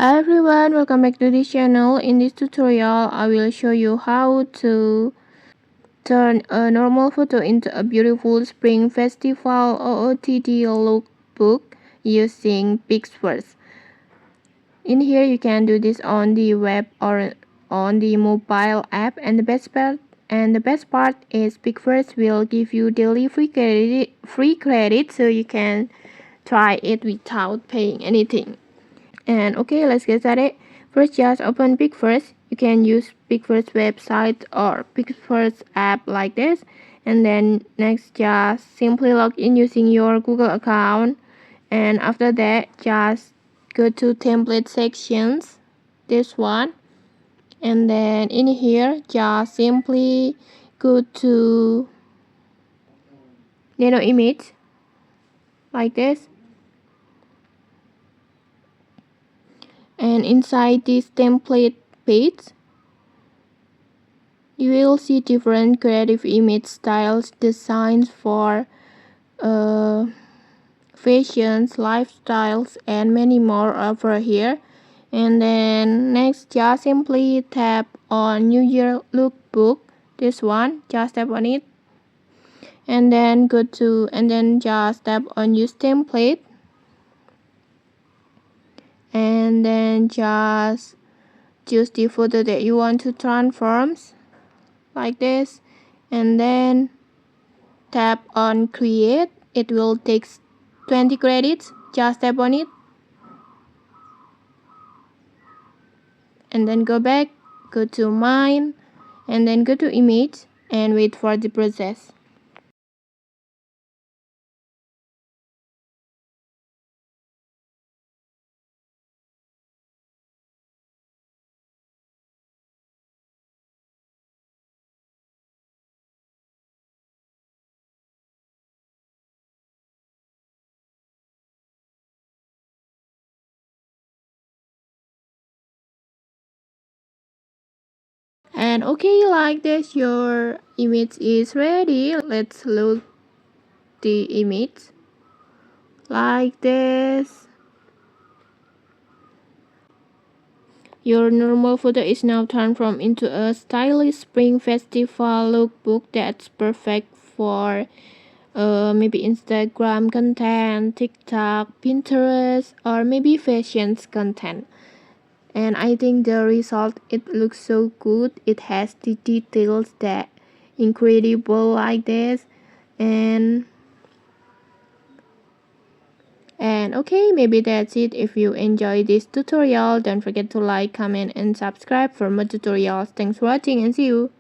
Hi everyone, welcome back to this channel. In this tutorial, I will show you how to turn a normal photo into a beautiful spring festival OOTD lookbook using PixVerse. In here, you can do this on the web or on the mobile app, and the best part is PixVerse will give you daily free credit, so you can try it without paying anything. And okay, let's get started. First, just open PixVerse. You can use PixVerse website or PixVerse app like this. And then next, just simply log in using your Google account. And after that, just go to template sections, this one. And then in here, just simply go to nano image like this. And inside this template page, you will see different creative image styles, designs for fashions, lifestyles, and many more over here. And then next, just simply tap on New Year Lookbook, this one, just tap on it. And then just tap on use template. And then just choose the photo that you want to transform like this. And then tap on create. It will take 20 credits. Just tap on it and then go back, go to mine, and then go to image and wait for the process. And okay, like this, your image is ready. Let's look the image like this. Your normal photo is now transformed into a stylish spring festival lookbook that's perfect for maybe Instagram content, TikTok, Pinterest, or maybe fashions content. And I think the result, it looks so good. It has the details that incredible like this. And okay, maybe that's it. If you enjoyed this tutorial, don't forget to like, comment, and subscribe for more tutorials. Thanks for watching and see you.